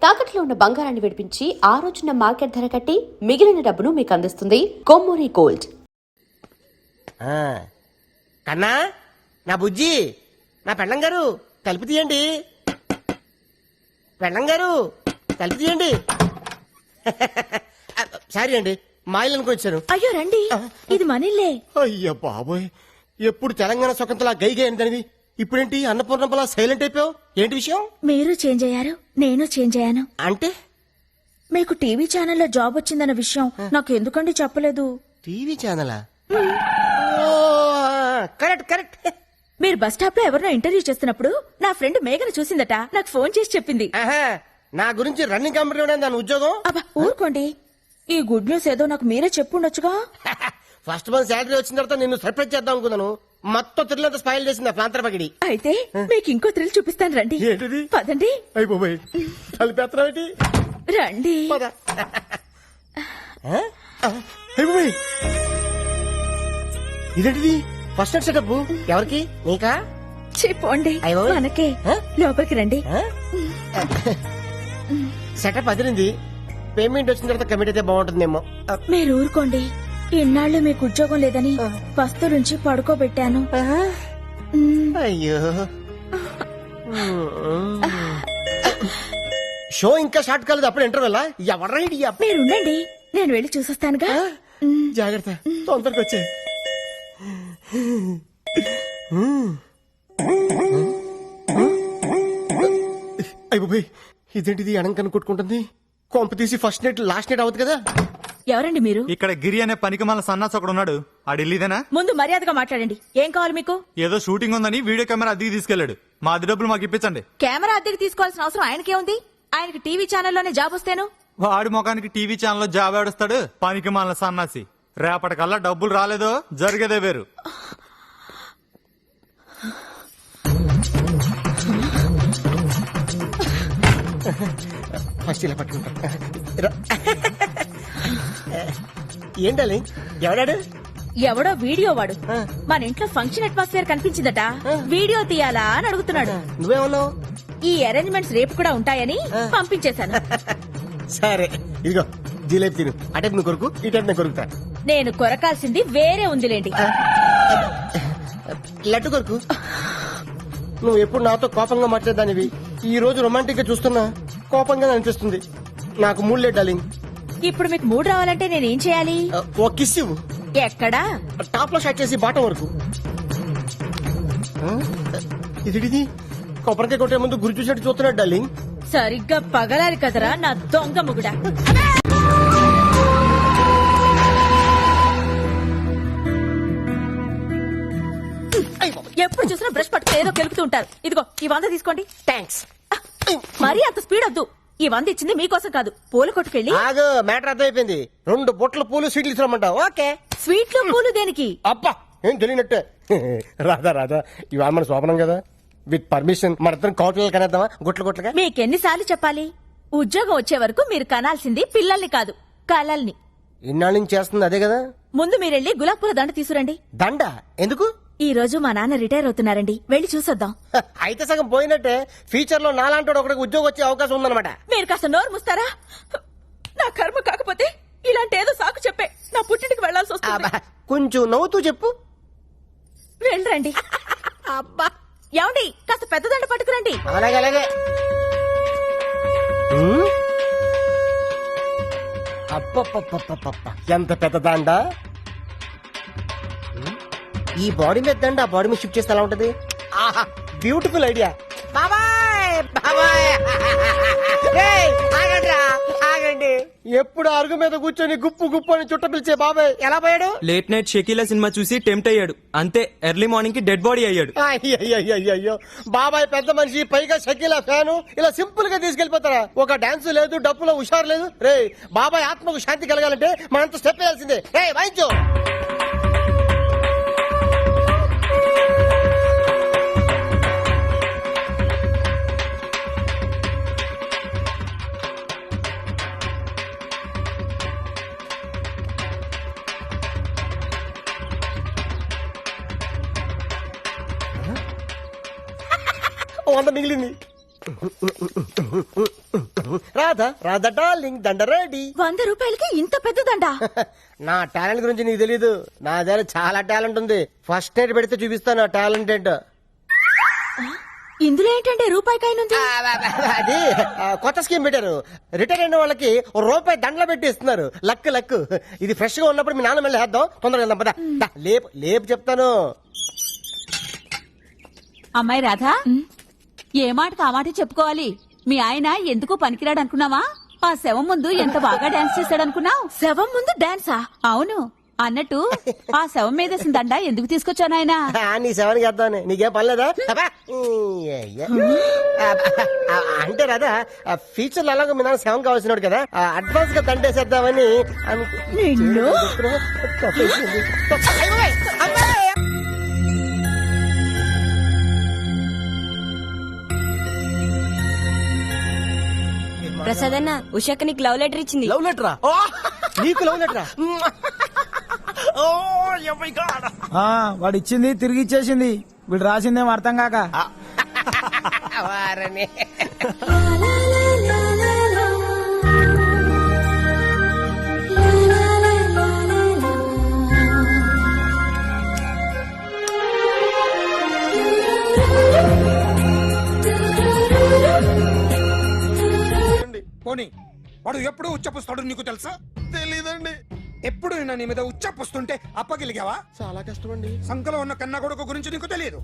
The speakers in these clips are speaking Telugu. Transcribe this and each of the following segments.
తాకట్లో ఉన్న బంగారాన్ని విడిపించి ఆ రోజున మార్కెట్ ధర కట్టి మిగిలిన డబ్బును మీకు అందిస్తుంది కొమ్మూరి గోల్డ్. కన్నా, నా బుజ్జి, నా పెళ్ళం గారు తలుపు తీయండి. పెళ్ళం గారు తలుపు తీయండి. సారీ అండి, మా ఇల్లు అనుకొచ్చాను. అయ్యో రండి, ఇది మనిల్లే. అయ్యో బాబోయ్, ఎప్పుడు తెలంగాణ స్వతంత్ర గైగా అయిందనివి, ఇప్పుడేంటి అన్నపూర్ణంపలా సైలెంట్ అయిపోయావు? ఏంటి విషయం? మీరు చేంజ్ అయ్యారు, నేను చేంజ్ అయ్యాను. అంటే మీకు టీవీ ఛానల్లో జాబ్ వచ్చిందన్న విషయం నాకు ఎందుకండి చెప్పలేదు? టీవీ ఛానలా? Correct correct. మీరు బస్ స్టాప్ లో ఎవరినో ఇంటర్వ్యూ చేస్తున్నప్పుడు నా ఫ్రెండ్ మేఘన చూసిందట, నాకు ఫోన్ చేసి చెప్పింది. నా గురించి రన్నింగ్ కంపెనీ దాని ఉద్యోగం. అబ్బా ఊరుకోండి, ఈ గుడ్ న్యూస్ ఏదో నాకు మీరే చెప్పుండొచ్చుగా. ఫస్ట్ మంత్ శాలరీ వచ్చిన తర్వాత నిన్ను సర్ప్రైజ్ చేద్దాం అనుకున్నాను. మొత్తం థ్రిల్లంతా స్పాయిల్ చేసింది ప్రాంతర పగిడి. అయితే మీకు ఇంకో థ్రిల్ చూపిస్తాను రండి. ఏంటిది? పదండి. అయిపోయి కలిపేత్రాటి రండి. ఇదేంటిది? ఫస్ట్ నైట్ సెటప్ ఎవరికి? నీకా? చెప్పండి మనకే. లోపలికి రండి. సెటప్ అదిరింది. పేమెంట్ వచ్చిన తర్వాత కమిట్ అయితే బాగుంటుందేమో. మీరు ఊరుకోండి, ఇన్నాళ్ళు మీకు ఉద్యోగం లేదని బస్తు నుంచి పడుకోబెట్టాను. అయ్యో, షో ఇంకా స్టార్ట్ కాలేదు, అప్పుడు ఇంటర్వెల్. ఎవరైనా మీరుండండి, నేను వెళ్ళి చూసొస్తానుగా. జాగ్రత్త, తొందరగా వచ్చే. అయిపోయి ఇదేంటిది? అడంకని కొట్టుకుంటుంది. కొంప తీసి ఫస్ట్ నైట్ లాస్ట్ నైట్ అవుతుంది కదా. ఎవరండి మీరు? ఇక్కడ గిరి అనే పనికి మన సన్నాస్ ఒకడు ఉన్నాడు. ఆ ఢిల్లీదేనా? ముందు మర్యాదగా మాట్లాడండి. ఏం కావాలి మీకు? ఏదో షూటింగ్ ఉందని వీడియో కెమెరా అద్దెకి తీసుకెళ్లాడు. మా అద్దె డబ్బులు మాకు ఇప్పించండి. కెమెరా అద్దెకి తీసుకోవాల్సిన అవసరం ఆయనకే ఉంది? ఆయనకి టీవీ ఛానల్లోనే జాబ్ వస్తేను. వాడి ముఖానికి టీవీ ఛానల్లో జాబ్ ఆడుస్తాడు పనికి మన సన్నాసి. రేపటికల్లా డబ్బులు రాలేదో జరిగేదే వేరు. ఫస్ట్ ఇలా పట్టుకుంటా. ఏంటాలి? ఎవడాడు? ఎవడో వీడియో వాడు. మన ఇంట్లో ఫంక్షన్ అట్మాస్ఫియర్ కనిపించిందట, వీడియో తీయాలా అని అడుగుతున్నాడు. నువ్వేమన్నావు? ఈ అరేంజ్మెంట్స్ రేపు కూడా ఉంటాయని పంపించేశాను. సరే, ఇదిగో జిలేబీ తిను. ఆ టైప్ నువ్వు కొరుకు, ఈ టైప్ నేను కొరుకుతా. నేను కొరకాల్సింది వేరే ఉందిలేండి. లడ్డు కొరుకు. నువ్వు ఎప్పుడు నాతో కోపంగా మాట్లాడదానివి, ఈ రోజు రొమాంటిక్ గా చూస్తున్నా కోపంగా అనిపిస్తుంది. నాకు మూడ్ లేదు డార్లింగ్. ఇప్పుడు మీకు మూడ్ రావాలంటే నేనేం చేయాలి? ఓ కిస్ ఇవ్వు. ఎక్కడా? టాప్ లో స్టార్ట్ చేసి బాటం వరకు. ఇది కొబ్బరికాయ కొట్టే ముందు గురి చూసినట్టు చూస్తున్నాడు డార్లింగ్. సరిగ్గా పగలాలి కదరా నా దొంగ ముగుడా. ఎప్పుడు చూసినా బ్రష్ పట్టుకు ఏదో కెలుపుతూ ఉంటారు. ఇదిగో ఈ 100 తీసుకోండి. థ్యాంక్స్. మరీ అంత స్పీడ్ వద్దు. ఈ 100 ఇచ్చింది మీకోసం కాదు, పూల కొట్టుకెళ్ళి. ఆగు, మ్యాటర్ అర్థమైపోయింది. 2 బొట్ల పూలు స్వీట్లు ఇస్తామంటావు? ఓకే. స్వీట్లు పూలు దేనికి? అబ్బా, ఏం తెలియనట్టే. రాధా ఇవాళ మన శోభనం కదా, విత్ పర్మిషన్ మన ఇద్దరం కౌటలు కనేద్దామా? గుట్లుగా. మీకెన్నిసార్లు చెప్పాలి? ఉద్యోగం వచ్చే వరకు మీరు కనాల్సింది పిల్లల్ని కాదు, కలల్ని. ఇన్నాళ్ళ నుంచి చేస్తుంది అదే కదా. ముందు మీరెళ్ళి గులాబ్ పూల దండ తీసుకురండి. దండ ఎందుకు? ఈ రోజు మా నాన్న రిటైర్ అవుతున్నారండి, వెళ్ళి చూసొద్దాం. అయితే సగం పోయినట్టే. ఫ్యూచర్ లో నాలాంటి ఒకటికి ఉద్యోగం వచ్చే అవకాశం ఉందన్నమాట. మీరు కాస్త నోరు ముస్తారా? నా కర్మ కాకపోతే ఇలాంటి ఏదో సాకు చెప్పే నా పుట్టింటికి వెళ్లాల్సి వస్తుంది. కొంచెం నవ్వుతూ చెప్పు. వెళ్ళరండి. అబ్బా, ఏమండి కాస్త పెద్ద దండ పట్టుకురండి. అలాగే. అప్ప ఎంత పెద్ద దండ! ఈ బాడీ మీద దండ ఆ బాడీ మీద షిఫ్ట్ చేస్తే ఎలా ఉంటది? ఆహా, బ్యూటిఫుల్ ఐడియా. ఆగండి. ఎప్పుడు అరుగు మీద కూర్చొని గుప్పు అని చుట్ట పిలిచే బాబాయ్ ఎలా పోయాడు? లేట్ నైట్ షకీలా సినిమా చూసి టెంప్ట్ అయ్యాడు, అంతే ఎర్లీ మార్నింగ్ కి డెడ్ బాడీ అయ్యాడు. అయ్యో, బాబాయ్ పెద్ద మనిషి, పైగా షకీలా ఫ్యాను, ఇలా సింపుల్ గా తీసుకెళ్లిపోతారా? ఒక డాన్స్ లేదు, డప్పులో హుషారు లేదు. రే, బాబాయ్ ఆత్మకు శాంతి కలగాలంటే మనంత స్టెప్ వేయాల్సిందే. రే వాయించు. వంద మిగిలింది. రాధా రాధా డార్లింగ్ దండ రెడీ. 100 రూపాయలకి ఇంత పెద్దదండా? నా టాలెంట్ గురించి నీకు తెలీదు. నా దగ్గర చాలా టాలెంట్ ఉంది. ఫస్ట్ నైట్ పెడితే చూపిస్తాను నా టాలెంట్ ఏంటో. ఇందులో ఏంటంటే రూపాయి కాయనుంది. అది కొత్త స్కీమ్ పెట్టారు. రిటైర్ అయిన వాళ్ళకి రూపాయి దండలు పెట్టి ఇస్తున్నారు. Luck luck. ఇది ఫ్రెష్ గా ఉన్నప్పుడు మీ నాన్న మళ్ళీ వేద్దాం. తొందరగా వెళ్దాం పద. లేపు లేపు చెప్తాను. అమ్మాయి రాధా, ఏ మాటకు ఆ మాట చెప్పుకోవాలి. మీ ఆయన ఎందుకు పనికిరాడు అనుకున్నావా? ఆ శవం ముందు ఎంత బాగా డాన్స్ చేశాడనుకున్నావు? శవం ముందు డాన్సా? అవును. అన్నట్టు ఆ శవం మీద దండ ఎందుకు తీసుకొచ్చాను ఆయన? నీ సెవెన్కి వేద్దామని. నీకేం పర్లేదా? అంటే రాదా ఫ్యూచర్ లో అలాగే మీ నాన్న సెవెన్ కావాల్సినాడు కదా, అడ్వాన్స్ గా దండేసేద్దామని ప్రసాద్ అన్న, ఉషాక నీకు లవ్ లెటర్ ఇచ్చింది. లవ్ లెటరా? నీకు లవ్ లెటరా? వాడు ఇచ్చింది తిరిగి ఇచ్చేసింది. వీడు రాసిందేం అర్థం కాక. వారని. పోనీ వాడు ఎప్పుడు ఉచ్చపుస్తాడు నీకు తెలుసా? తెలీదండి. ఎప్పుడు నిన్న నీ మీద ఉచ్చపుస్తుంటే అప్పగలిగావా? చాలా కష్టం అండి. సంకలో ఉన్న కన్న కొడుకు గురించి నీకు తెలియదు.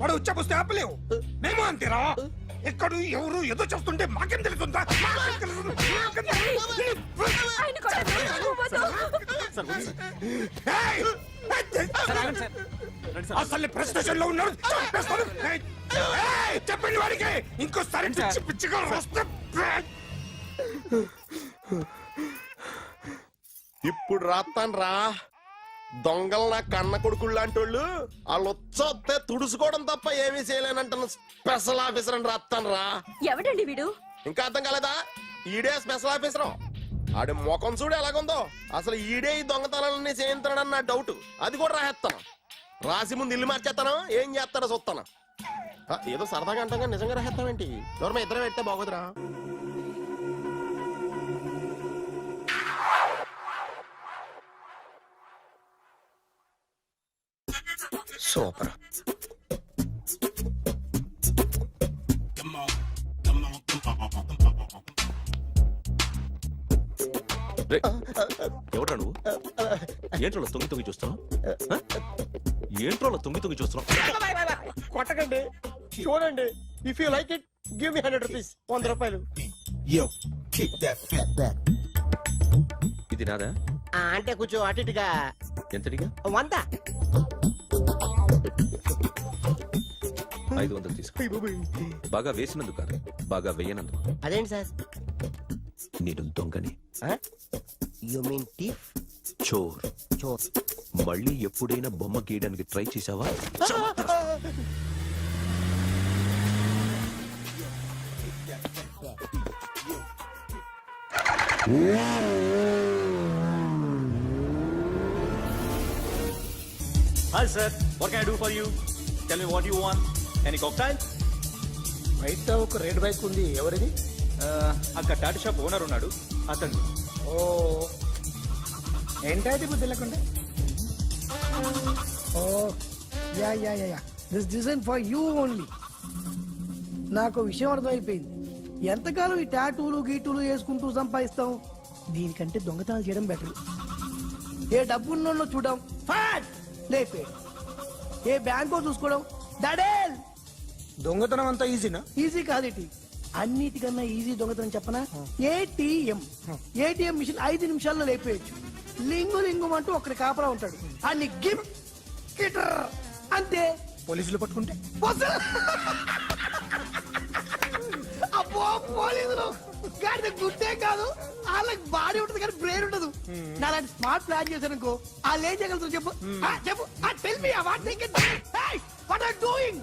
వాడు ఉచ్చపుస్తే ఆపలేవు. మేము అంతేరా. ఎక్కడు ఎవరు ఏదో చేస్తుంటే మాకేం తెలుస్తుందా? ఏయ్! అసలు ప్రెస్టేషన్ లో ఉన్నాడు. చంపేస్తాను. ఏయ్! చెప్పండి వాడికి ఇంకోసారి పిచ్చి పిచ్చిగా వస్తే ఇప్పుడు రాత్తాను రా. దొంగలు నా కన్న కొడుకులు లాంటి వాళ్ళు వాళ్ళు వచ్చొస్తే తుడుచుకోవడం తప్ప ఏమీ చేయలేనంటున్న స్పెషల్ ఆఫీసర్ అని రాత్తాను రా. ఎవడండి వీడు? ఇంకా అర్థం కాలేదా? ఈడే స్పెషల్ ఆఫీసర్. ఆడి ముఖం చూడు ఎలాగుందో. అసలు ఈడే ఈ దొంగతనాలన్నీ చేయించాడని నా డౌట్. అది కూడా రాసేస్తాను. రాసి ముందు ఇల్లు మార్చేస్తాను. ఏం చేస్తాడో చూస్తాను. ఏదో సరదాగా అంటాగా నిజంగా రాసేస్తామేంటి? ఎవరమ్మా ఇద్దరం పెట్టే బాగోదురా. సూపర్. ఎవడ్రా నువ్వు? ఏంట్రోలో తొంగి చూస్తున్నావు? ఏంట్రోలో తొంగి చూస్తున్నావు? కొట్టకండి, చూడండి. If you like it give me 100 rupees. 100 రూపాయలు. ఇది నాదా? అంటే కొంచెం అటు ఇటుగా. ఎంతడిగా? 100. 500 తీసుకో. బాగా వేసినందుకు కాదు, బాగా వేయనందుకు. అదేంటి సార్? నేను దొంగని. You mean thief? చోర్. చోర్. మళ్ళీ ఎప్పుడైనా బొమ్మ గీయడానికి ట్రై చేసావా? Hi sir, what can I do for you? Tell me what you want. Any cocktail? బయట ఒక రెడ్ బైక్ ఉంది. ఎవరిది? అక్కడ టాటా షాప్ ఓనర్ ఉన్నాడు, అతను. ఓ ఏంటది బుద్ధి లేకుండా? ఓ yeah yeah yeah yeah this design for you only. నాకు విషయం అర్థమైపోయింది. ఎంతకాలం ఈ టాటూలు గీటూలు వేసుకుంటూ సంపాదిస్తాం? దీనికంటే దొంగతనాలు చేయడం బెటర్. ఏ డబ్బున్నోళ్ళు చూడడం ఫాట్ లేపే, ఏ బ్యాంకో చూసుకోవడం దడేల్. దొంగతనం అంతా ఈజీనా? ఈజీ కాదేటి, అన్నిటికన్నా ఈజీ దొంగతనం చెప్పనా? ఏటీఎం. ఏటీఎం మిషన్ 5 నిమిషాల్లో లేపేయచ్చు. లింగు లింగం అంటూ ఒకటి కాపలా ఉంటాడు. అన్ని గిమ్ గిటర్ అంతే. పోలీసులు పట్టుకుంటే అబ్బో పోలీసులు గాడి గుర్తే కాదు, వాళ్ళకి బాడీ ఉంటుంది కానీ బ్రెయిన్ ఉండదు. నాలాంటి స్మార్ట్ ప్లాన్ చేశానుకో వాళ్ళు ఏం చేయగలుగుతారు చెప్పు? చెప్పు. Tell me what think. What are doing?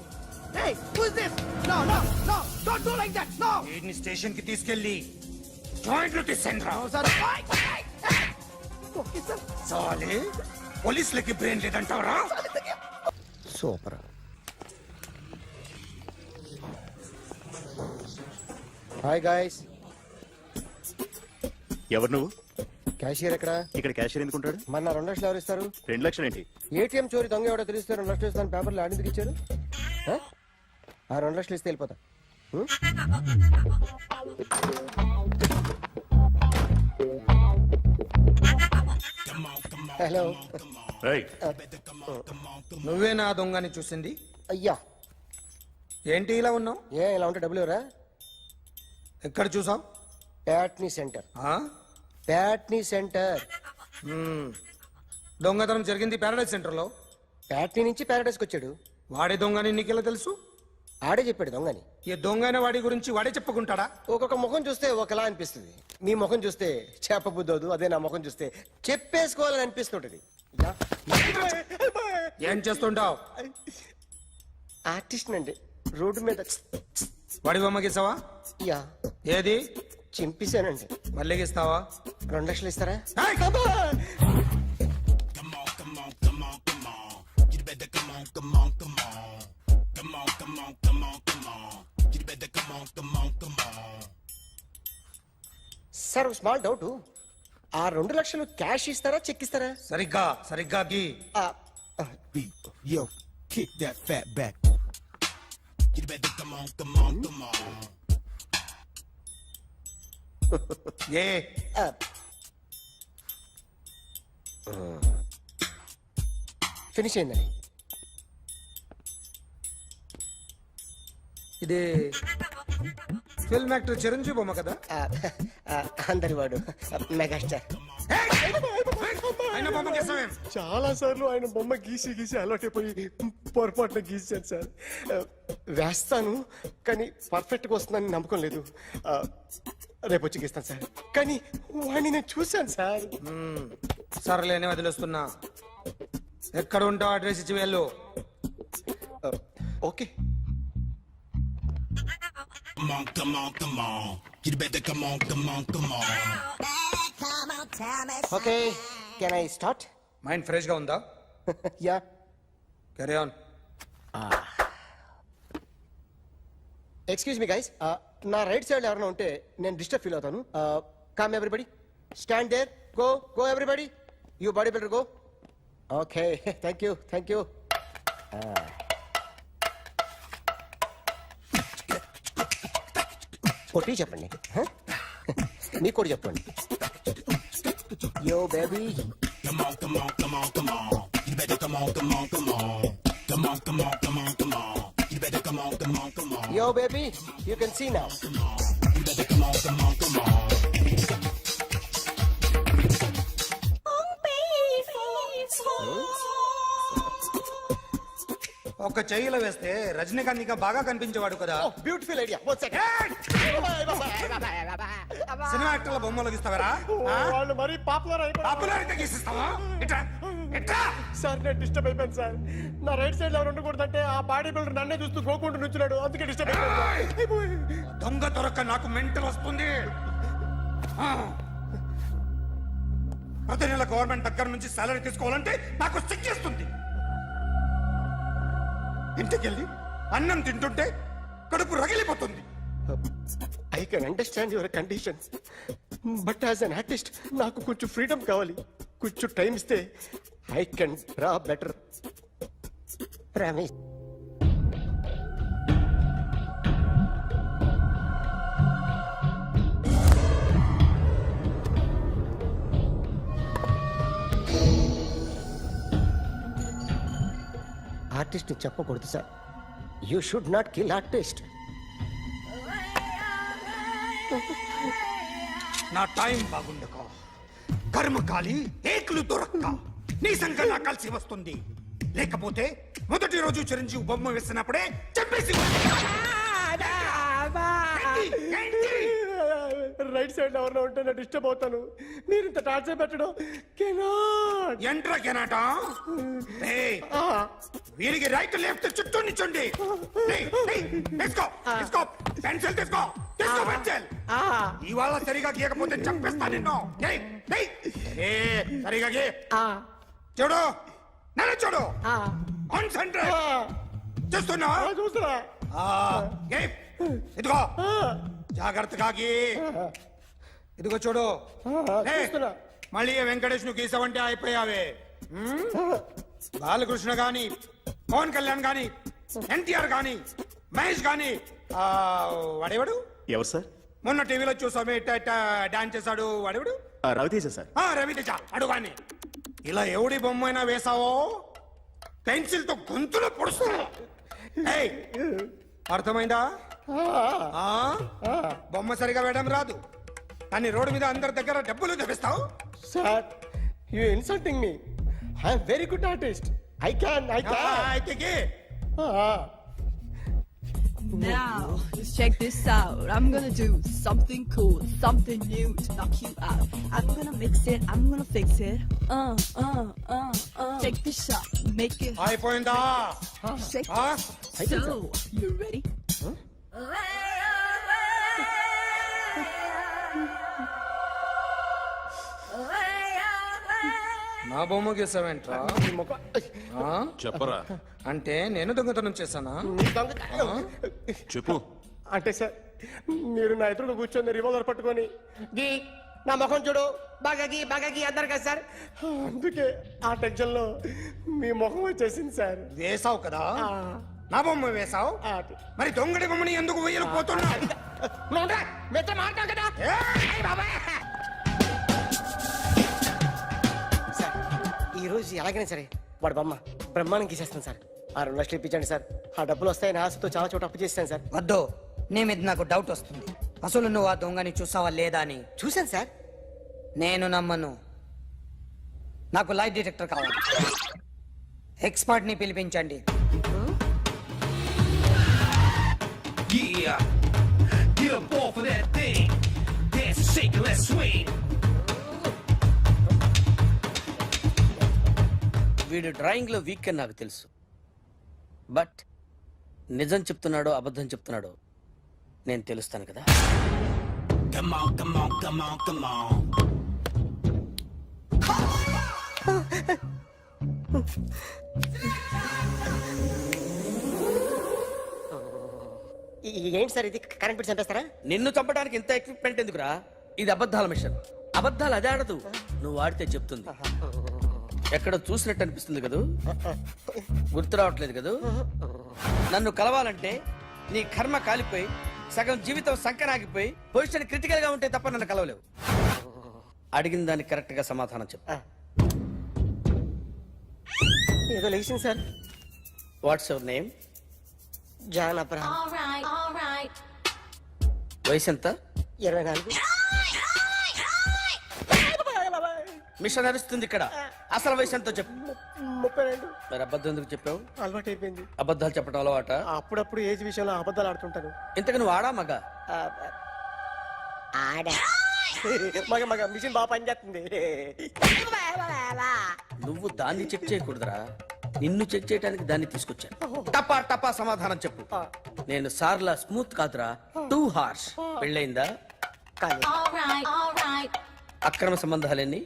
Hey, who is this? No, no, no, don't do like that. No. వీడిని స్టేషన్ కి తీసుకెళ్లి జాయింట్లు తీసేంద్రా. No, sir. Okay, sir. సాలే పోలీసులకి బ్రెయిన్ లేదంటావరా? సూపర్. హాయ్ గాయ్స్, ఎవరు నువ్వు? క్యాషియర్ ఎక్కడ? ఇక్కడ క్యాషియర్ ఎందుకుంటాడు? మన 2 లక్షలు ఎవరు ఇస్తారు? 2 లక్షలు ఏంటి? ఏటీఎం చోరీ దొంగ ఎవడో తెలిస్తే 2 లక్షలు ఇస్తాను పేపర్లు ఆడిందుకు ఇచ్చారు. ఆ 2 లక్షలు ఇస్తే వెళ్ళిపోతా. హలో. నువ్వే నా దొంగని చూసింది? అయ్యా ఏంటి ఇలా ఉన్నావు? ఇలా ఉంటే డబ్బులు ఎవరా? ఎక్కడ చూసావు? ప్యాట్నీ సెంటర్. ప్యాట్నీ సెంటర్. దొంగతనం జరిగింది ప్యారడైజ్ సెంటర్ లో. ప్యాట్నీ నుంచి ప్యారడైస్కి వచ్చాడు. వాడే దొంగని నీకెలా తెలుసు? ఆడే చెప్పాడు దొంగని. ఈ దొంగైన వాడి గురించి వాడే చెప్పుకుంటాడా? ఒక్కొక్క ముఖం చూస్తే ఒకలా అనిపిస్తుంది. మీ ముఖం చూస్తే చేపబుద్దోదు, అదే నా ముఖం చూస్తే చెప్పేసుకోవాలని అనిపిస్తుంటది. ఏం చేస్తుంటావు? ఆర్టిస్ట్ అండి. రోడ్డు మీద వాడి బొమ్మ గీసావా? యా ఏది? చింపేశానండి. మళ్ళీ గీస్తావా? 2 లక్షలు ఇస్తారా? సార్ స్మాల్ డౌట్, ఆ 2 లక్షలు క్యాష్ ఇస్తారా చెక్ ఇస్తారా? సరిగ్గా గీ. Yo, kick that fat back. You better come on. A finish అయిందండి. ఇది ఫిల్మ్ యాక్టర్ చిరంజీవి బొమ్మ కదా? అందరి వాడు మెగాస్టార్. ఆయన బొమ్మ గీసావేం? చాలా సార్లు ఆయన బొమ్మ గీసి అలవాటైపోయి పొరపాటున గీసాను సార్. వేస్తాను కానీ పర్ఫెక్ట్గా వస్తుందని నమ్మకం లేదు. రేపు వచ్చి గీస్తాను సార్. కానీ వాడిని నేను చూశాను సార్. సర్లేని వదిలేస్తున్నా. ఎక్కడ ఉంటావు అడ్రస్ ఇచ్చి వెళ్ళు. Okay. Okay, can I start? Mind fresh గా ఉందా? Yeah. Carry on. Excuse me guys, నా రైట్ సైడ్ ఎవరైనా ఉంటే నేను డిస్టర్బ్ ఫీల్ అవుతాను. Come everybody, stand there, go everybody, you body builder go. Okay, thank you. కొట్టి చెప్పండి. మీకు కూడా చెప్పండి. Yo baby, yo baby, you can see now. ఒక చెయ్యిలో వేస్తే రజనీకాంత్ ఇంకా బాగా కనిపించేవాడు కదా. Beautiful idea. One second. Cinema యాక్టర్ల బొమ్మలు గీస్తావరా? వాళ్ళు మరీ పాపులారిటీ గీసిస్తావా? సార్ నేను డిస్టర్బ్ అయిపోయాను సార్. నా రైట్ సైడ్ ఎవరు ఉండకూడదంటే ఆ బాడీ బిల్డర్ నన్నే చూస్తూ గోకుంటూ నుంచున్నాడు, అందుకే డిస్టర్బ్ అయిపోయాను. దొంగ దొరక్క నాకు మెంటల్ వస్తుంది. ప్రతి నెల గవర్నమెంట్ దగ్గర నుంచి సాలరీ తీసుకోవాలంటే నాకు సిగ్గేస్తుంది. ఇంటికెళ్ళి అన్నం తింటుంటే కడుపు రగిలిపోతుంది. I can understand your conditions, but as an artist నాకు కొంచెం ఫ్రీడమ్ కావాలి. కొంచెం టైం ఇస్తే I can draw better. Promise. Artist చెప్పకూడదు sir. You should not kill artist. నా టైం బాగుండక కర్మకాలి ఏకులు దొరక్క నీ సంఘం నాకు కలిసి వస్తుంది. లేకపోతే మొదటి రోజు చిరంజీవి బొమ్మ వేసినప్పుడే చెప్పేసి రైట్ సైడ్ ఎవరిలో ఉంటే నేను డిస్టర్బ్ అవుతాను. మీరు ఇంత టార్చర్ పెట్టడం కెనాట్. ఎంట్రా కెనాట. వీరికి రైట్ లెఫ్ట్ చుట్టూ నిచ్చండి. పెన్సిల్ తీసుకో పెన్సిల్. ఇవాళ సరిగా గీయకపోతే చంపేస్తా నిన్ను. సరిగా గీ. చూడు నన్ను చూడు. కాన్సంట్రేట్ చూస్తున్నా. ఇదిగో జాగ్రత్తగా గీ. ఇదిగో చూడు లే. చూస్తున్నా. మళ్ళీ ఏ వెంకటేష్ ను గీసావంటే అయిపోయావే. బాలకృష్ణ గాని, పవన్ కళ్యాణ్ గాని, ఎన్టీఆర్ గాని, మహేష్ గాని, వాడేవాడు ఎవరు సార్? మొన్న టీవీలో చూసామే డాన్స్ చేశాడు వాడేవాడు. రవితేజ సార్. రవితేజ అడుగాని. ఇలా ఎవడి బొమ్మైనా వేసావో పెన్సిల్ తో గొంతులో పొడుస్తున్నా. ఏయ్, అర్థమైందా? బొమ్మ సరిగా వేయడం రాదు కానీ రోడ్డు మీద అందరి దగ్గర డబ్బులు తెప్పిస్తావు. Sir you insulting me. I'm very good artist. I can అయితే Now, let's check this out. I'm gonna do something cool, something new to knock you out. I'm gonna mix it, I'm gonna fix it. Take this shot, make it అయిపోయిందా? shake. So, you ready? నా బొమ్మ గీసావేంట్రా? చెప్పరా. అంటే నేను దొంగతనం చేశానా? చెప్పు. అంటే సార్ మీరు నా ఎదురు కూర్చొని రివాల్వర్ పట్టుకొని గీ నా ముఖం చూడు బాగా గీ అన్నారు కదా సార్. అందుకే ఆ టెన్షన్ లో మీ ముఖం వచ్చేసింది సార్. వేసావు కదా, నా బొమ్మ వేసావు. మరి దొంగడి బొమ్మని ఎందుకు వేయలు పోతున్నా? సార్ ఈ రోజు ఎలాగైనా సరే వాడు బొమ్మ బ్రహ్మాండం గీసేస్తాను సార్. 6 లక్షలు ఇప్పించండి సార్. ఆ డబ్బులు వస్తాయని ఆశతో చాలా చోట అప్పు చేస్తాను సార్. వద్దు, నీ మీద నాకు డౌట్ వస్తుంది. అసలు నువ్వు ఆ దొంగని చూసావా లేదా అని. చూశాను సార్. నేను నమ్మను. నాకు లైట్ డిటెక్టర్ కావాలి. ఎక్స్పర్ట్ ని పిలిపించండి. వీడు డ్రాయింగ్ లో వీక్ అని నాకు తెలుసు, బట్ నిజం చెప్తున్నాడో అబద్ధం చెప్తున్నాడో నేను తెలుస్తాను కదా. ఏంటి సార్ ఇది? కరెంట్ బిల్ చంపేస్తారా? నిన్ను చంపడానికి ఇంత ఎక్విప్మెంట్ ఎందుకురా? ఇది అబద్ధాల మిషన్. అబద్ధాలు అదే ఆడదు, నువ్వు ఆడితే చెప్తుంది. ఎక్కడ చూసినట్టు అనిపిస్తుంది కదూ? గుర్తు రావట్లేదు కదూ? నన్ను కలవాలంటే నీ కర్మ కాలిపోయి సగం జీవితం సంకరాగిపోయి పొజిషన్ క్రిటికల్ గా ఉంటే తప్ప నన్ను కలవలేవు. అడిగిన దానికి కరెక్ట్ గా సమాధానం చెప్పు. ఏదో లేచింది sir. What's your name? John Abraham. వయసు ఎంత? 24. మిషన్ నడుస్తుంది ఇక్కడ. అసలు వయసు ఎంతో చెప్పు. 32. మరి అబద్ధం ఎందుకు చెప్పావు? అలవాటు అయిపోయింది. అబద్ధాలు చెప్పడం అలవాట? అప్పుడప్పుడు ఏజ్ విషయంలో అబద్ధాలు ఆడుతుంటాను. ఇంతకు నువ్వు ఆడా మగ? ఆడా. మగ మిషన్ బాగా పనిచేస్తుంది. నువ్వు దాన్ని చెక్ చేయకూడదురా, నిన్ను చెక్ చేయడానికి దాన్ని తీసుకొచ్చాను. టపా టపా సమాధానం చెప్పు. నేను సార్లా స్మూత్ కాదురా, టూ హార్ష్. పెళ్ళయిందా? కానీ అక్రమ సంబంధాలన్నీ?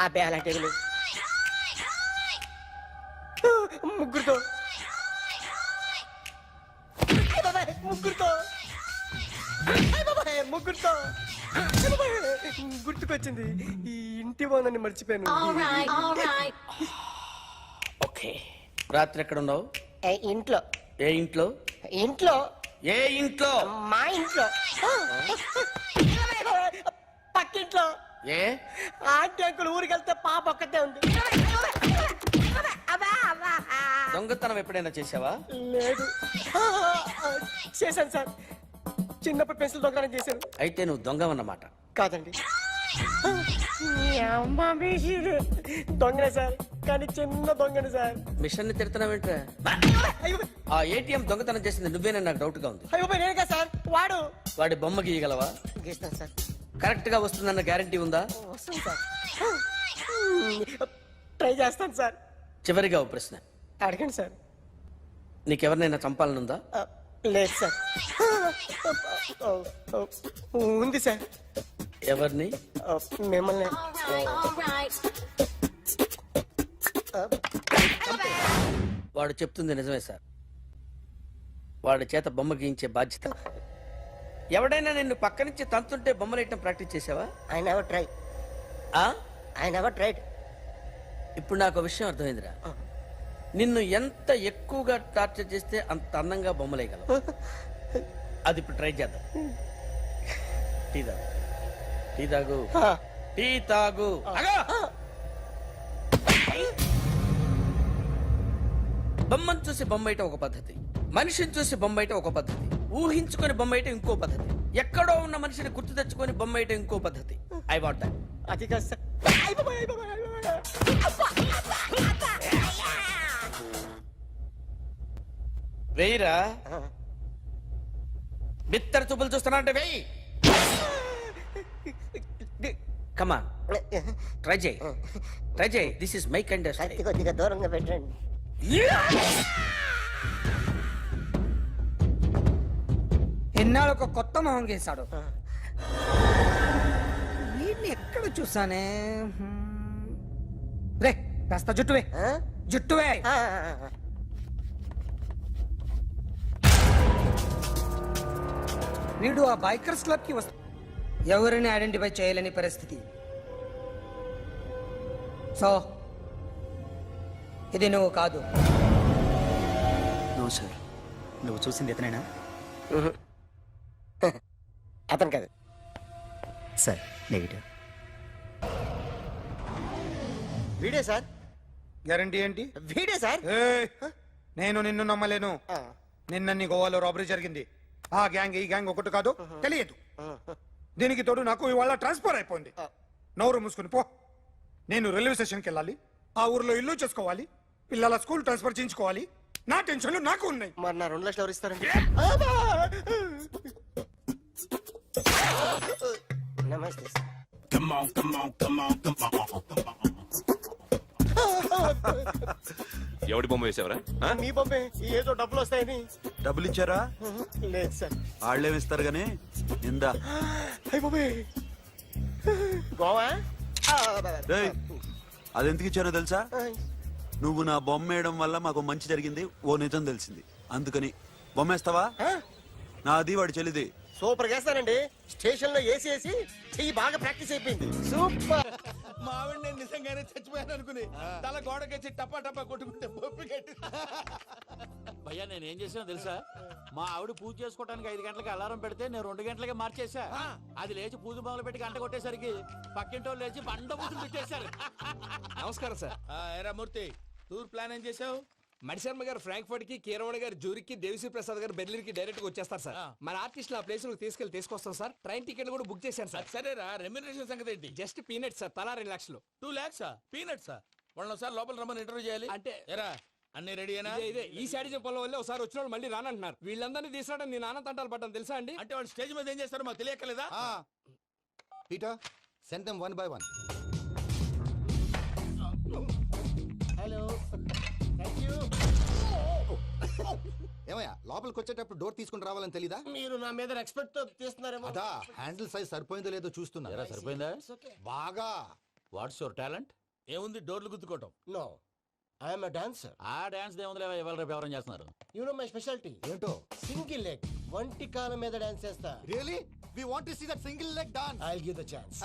అబ్బాయి అలాంటి ముగ్గురుతో ముగ్గురుతో గుర్తుకొచ్చింది. ఈ ఇంటి బాగుందని మర్చిపోయాను. ఓకే. రాత్రి ఎక్కడ ఉన్నావు? ఇంట్లో. ఏ ఇంట్లో? ఇంట్లో. ఏ ఇంట్లో? మా ఇంట్లో. పక్కింట్లో. ఏ ఆంటీ అంకుల్ ఊరికి వెళ్తే పాప ఒక్కతే ఉంది. దొంగతనం ఎప్పుడైనా చేసావా? లేదు. చేశాను సార్. చిన్నప్పుడు పెన్సిల్ దొంగతనం చేశాను. అయితే నువ్వు దొంగవన్నమాట. కాదండి, దొంగనే సార్, కానీ చిన్న దొంగని సార్. మిషన్ ని తిడుతున్నావేంట్రా? ఆ ఏటీఎం దొంగతనం చేసింది నువ్వేనని నాకు డౌట్ గా ఉంది. అయ్యో నేనే సార్. వాడి బొమ్మ గీయగలవా? గీస్తాను సార్. కరెక్ట్ గా వస్తుందన్న గ్యారంటీ ఉందా? వస్తాను సార్. ట్రై చేస్తాను సార్. చివరిగా ఓ ప్రశ్న అడగండి సార్. నీకెవరినైనా చంపాలనుందా? లేదు సార్. ఉంది సార్. ఎవరిని? మిమ్మల్ని. వాడు చెప్తుంది నిజమే సార్. వాడి చేత బొమ్మ గీయించే బాధ్యత ఎవడైనా నిన్ను పక్క నుంచి తంతుంటే బొమ్మలేయటం ప్రాక్టీస్ చేసావా? I never try. ఆ? I never tried. ఇప్పుడు నాకు ఒక విషయం అర్థమైందిరా. నిన్ను ఎంత ఎక్కువగా టార్చర్ చేస్తే అంత అందంగా బొమ్మలేయగలవు. అది ఇప్పుడు ట్రై చేద్దాం. టీ తాగు, టీ తాగు, టీ తాగు. అగా! బొమ్మను చూసి బొమ్మేయటం ఒక పద్ధతి, మనిషిని చూసి బొమ్మేయటం ఒక పద్ధతి, ఊహించుకొని బొమ్మేయటం ఇంకో పద్ధతి, ఎక్కడో ఉన్న మనిషిని గుర్తు తెచ్చుకొని బొమ్మేయటం ఇంకో పద్ధతి. I want that. అది కాదు సార్. వెయ్యిరా. బిత్తర చూపులు చూస్తున్నా అంటే వెయ్యి. కమా ట్రై చేయి, ట్రై చేయి. This is my kind. కొద్దిగా దూరంగా పెట్టండి. ఎన్నాళ్ళు ఒక కొత్త మొహం గీశాడు. వీడిని ఎక్కడ చూసానే? రే కాస్త జుట్టువే, జుట్టువే. వీడు ఆ బైకర్స్ క్లబ్ కి వస్తా, ఎవరిని ఐడెంటిఫై చేయలేని పరిస్థితి. సో ఇది నువ్వు కాదు. నో సార్, నువ్వు చూసింది ఇతనేనా? అతను కాదు సార్, నెగిటివ్. వీడే సార్. గ్యారంటీ ఏంటి? వీడే సార్. నేను నిన్ను నమ్మలేను. నిన్న నీ గోవాలో రాబరీ జరిగింది. ఆ గ్యాంగ్ ఈ గ్యాంగ్ ఒకటి కాదు, తెలియదు. దీనికి తోడు నాకు ఇవాళ ట్రాన్స్ఫర్ అయిపోయింది. నోరు మూసుకుని పో. నేను రైల్వే స్టేషన్కి వెళ్ళాలి, ఆ ఊర్లో ఇల్లు చేసుకోవాలి, పిల్లల స్కూల్ ట్రాన్స్ఫర్ చేయించుకోవాలి. నా టెన్షన్లు నాకు ఉన్నాయి. మరి నా 2 లక్షలు ఎవరు ఇస్తారండి? నమస్తే సార్. ఎవడి బొమ్మ వేసావరా? మీ బొమ్మే. ఏదో డబ్బులు వస్తాయని. డబ్బులు ఇచ్చారా? లేదు సార్. వాళ్ళేమి ఇస్తారు గానీ నిందా. అయ్య బాబే, గోవా. అది ఎందుకు ఇచ్చారో తెలుసా? నువ్వు నా బొమ్మ వేయడం వల్ల మాకు మంచి జరిగింది, ఓ నిజం తెలిసింది. అందుకని బొమ్మేస్తావా? నాది వాడి చెల్లిది. సూపర్ చేస్తానండి. స్టేషన్ లో ఏసీ వేసి చెయ్యి బాగా ప్రాక్టీస్ అయిపోయింది. సూపర్. మా ఆవిడ నేను నిజంగానే చచ్చిపోయాను అనుకుని తల గోడకొచ్చి టపా టపా కొట్టుకుంటే పొప్పి కట్టి. భయ్యా నేనేం చేసానో తెలుసా? మా ఆవిడ పూజ చేసుకోవడానికి 5 గంటలకి అలారం పెడితే నేను 2 గంటలకి మార్చేసా. అది లేచి పూజ మొదలు పెట్టి గంట కొట్టేసరికి పక్కింటోళ్ళు లేచి బండ పూజలు పెట్టేశారు. నమస్కారం సార్. ఎరా మూర్తి, టూర్ ప్లాన్ ఏం చేసావు? మణిశర్మ గారు ఫ్రాంక్ఫర్ట్ కి, కీరవాణ గారు జూరిక్ కి, దేవిశ్రీ ప్రసాద్ గారు బెర్లిన్ కి డైరెక్ట్ గా వచ్చేస్తారు సార్. మన ఆర్టిస్ట్ ఆ ప్లేస్ తీసుకొస్తాం సార్. ట్రైన్ టికెట్ కూడా బుక్ చేశాను సార్. సరేరా, రెమ్యూనరేషన్ సంగతి ఏంటి? జస్ట్ పీనట్ సార్, తలా 2 లక్షలు. 2 lakhs పీనట్సా? వాళ్ళని ఒకసారి లోపల రమ్మని ఇంటర్వ్యూ చేయాలి. అంటే ఎరా అన్ని రెడీ అయినా? ఇదే ఈ శాడీ చెప్పడం వల్ల ఒకసారి వచ్చిన వాళ్ళు మళ్ళీ రానంటున్నారు. వీళ్ళందరినీ తీసుకురావడం నేను నాన్న తంటాలు పడ్డాను తెలుసా అండి. అంటే వాళ్ళు స్టేజ్ మీద ఏం చేస్తారో మాకు తెలియక్కలేదా? Peter, send them 1 by 1. Hello, thank you. ఏమయ్యా, లోపలికి వచ్చేటప్పుడు డోర్ తీసుకుని రావాలని తెలీదా? మీరు నా మీద ఎక్స్పెక్ట్ తో తీస్తున్నారేమో. అదా హ్యాండిల్ సైజ్ సరిపోయిందో లేదో చూస్తున్నా. సరిపోయిందా? బాగా. What's your talent? ఏముంది డోర్లు గుద్దుకోవటం? No, I am a dancer. ఆ డాన్స్ దేవుందిలే, ఇవాళ రేపు ఎవరైనా చేస్తున్నారు. You know my speciality. ఏంటో? సింగిల్ లెగ్, వంటి కాలం మీద డాన్స్ చేస్తా. Really? We want to see that single leg dance. I will give the chance.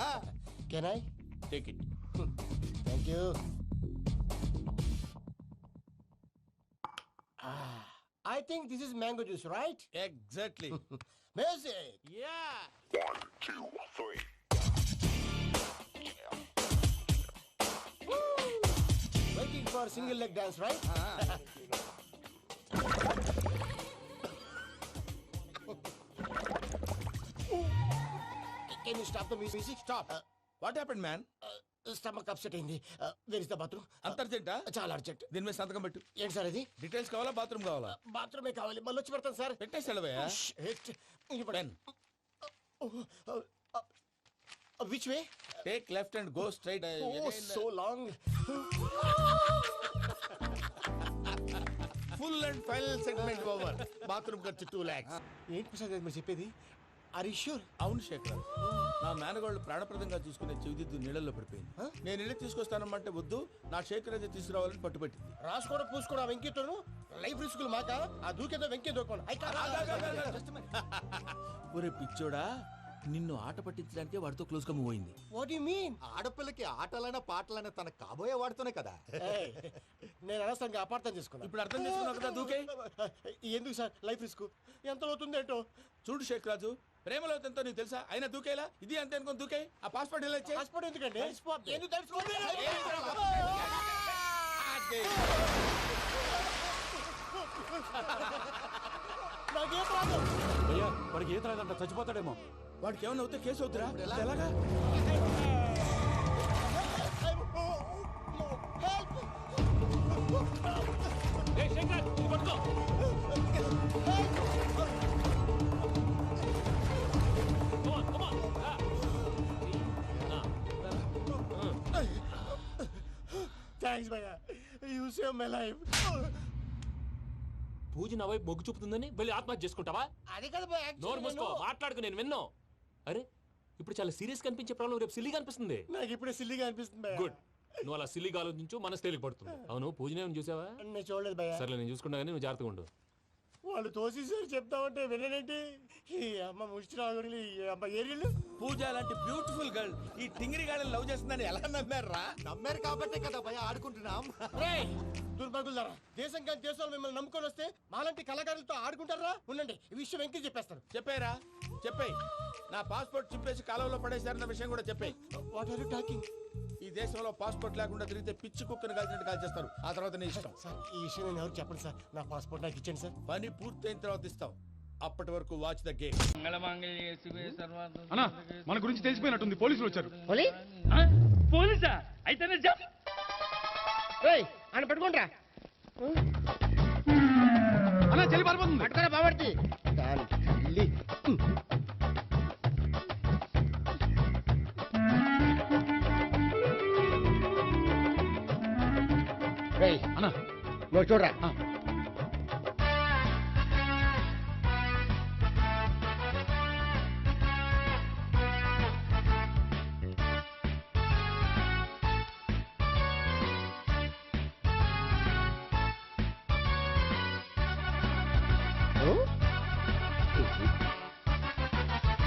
Can I? Take it. Thank you. I think this is mango juice, right? Exactly. Music. Yeah. 1 2 3. Waiting for single leg dance, right? Can you stop the music? Stop. What happened, man? Stomach upset అయింది. Where is the bathroom? అంత అర్జెంటా? చాలా అర్జెంట్. దీని మీద సంతకం పెట్టు. ఏంటి సార్ ఇది? డీటెయిల్స్ కావాలా, బాత్రూమ్ కావాలా? బాత్రూమే కావాలి. మళ్ళీ వచ్చి పెడతాను సార్. పెట్టేసాడవయ్యా. Pen. Which way? Take left and go straight. Oh, so long. Full and final segment over. Bathroom ఖర్చు 2 lakhs. ఏంటి ప్రసాద్ గారు మీరు చెప్పేది? Are you sure? అవును శేఖర్. నా మేనగాళ్ళు ప్రాణప్రదంగా చూసుకునే చెవిదిద్దు నీళ్ళల్లో పడిపోయింది. నేను వెళ్ళి తీసుకొస్తానమ్మంటే వద్దు, నా షేక్ అయితే తీసుకురావాలని పట్టుబట్టింది. రాసుకోవడం పూసుకోవడం ఆ వెంకీతోను లైఫ్ రిస్కులు మాక ఆ దూకేదో వెంకీ దూకోండి. ఒరే పిచ్చోడా, నిన్ను ఆట పట్టించడానికి వాడితో క్లోజ్ గా మూవ్ అయింది. What you mean? ఆడపిల్లకి ఆటలైనా పాటలైనా తన కాబోయే వాడుతూనే కదా. నేను అనవసరంగా అపార్థం చేసుకున్నా. ఇప్పుడు అర్థం చేసుకున్నావు కదా, దూకే. ఎందుకు సార్ లైఫ్ రిస్క్ ఎంత అవుతుంది ఏంటో? చూడు షేక్ రాజు, ప్రేమలో ఎంతో నీకు తెలుసా? అయినా దూకేలా, ఇది అంతే అనుకుని దూకే. ఆ పాస్పోర్ట్ ఎలా ఇచ్చే? పాస్పోర్ట్ ఎందుకండి? ఎందుకు తెలుసుకోండి? నాకేం ప్రాబ్లం? భయ్యా, వాడికి ఈత రాదంట, చచ్చిపోతాడేమో. వాడికి ఏమన్నా అవుతే కేసు అవుతురా? ఎలాగా? థ్యాంక్స్ భయ్యా, యూ సేవ్ మై లైఫ్. పూజ నా వైపు మొగ్గు చూపుతుందని వెళ్ళి ఆత్మహత్య చేసుకుంటావా? అది కదా భయ్యా, నోరు మూసుకో, మాట్లాడుకు, నేను విన్నో. అరే ఇప్పుడు చాలా సీరియస్ కనిపించే ప్రాబ్లం రేపు సిల్లీగా అనిపిస్తుంది. నాకు ఇప్పుడే సిల్లిగా అనిపిస్తుంది భయ్యా. గుడ్, నువ్వు అలా సిల్లీగా ఆలోచించు, మనసు తేలిక పడుతుంది. అవును, పూజనే చూసావా? నేను చూడలేదు భయ్యా. సర్లే, నేను చూసుకున్నా కానీ నువ్వు జాగ్రత్తగా ఉండు. వాళ్ళు తోసేసారు చెప్తామంటే విననేంటి? ఈ అమ్మ ముష్టి రాగుడి అమ్మ ఏరియలు. పూజ లాంటి బ్యూటిఫుల్ గర్ల్ ఈ టింగిరి గాడిని లవ్ చేస్తుందని ఎలా నమ్మారా? నమ్మారు కాబట్టే కదా భయ ఆడుకుంటున్నాం. దుర్భగులారా, దేశం కానీ దేశాలు మిమ్మల్ని నమ్ముకొని వస్తే మాలాంటి కళాకారులతో ఆడుకుంటారా? ఉండండి, ఈ విషయం వెంకీ చెప్పేస్తారు. చెప్పారా? చెప్పేయ్. నా పాస్పోర్ట్ చింపేసి కాలంలో పడేశారన్న విషయం కూడా చెప్పేయ్. What are you talking? ఈ దేశంలో పాస్పోర్ట్ లేకుండా తిరిగితే పిచ్చి కుక్కను కాల్చినట్టు కాల్చేస్తారు. ఆ తర్వాత నీ ఇష్టం. సార్, ఈ విషయం నేను ఎవరు చెప్పండి సార్. నా పాస్పోర్ట్ నాకు ఇచ్చేయండి సార్. పని పూర్తయిన తర్వాత ఇస్తాం. అప్పటి వరకు వాచ్ ద గేమ్. మన గురించి తెలిసిపోయినట్టుంది, పోలీసులు వచ్చారు. పోలీసా? అయితే ఆయన పెట్టుకుంటా అన్నా చెల్లి పారిపోతుంది. పట్టుకురా బాబర్తి. అన్నా నువ్వు చూడరా,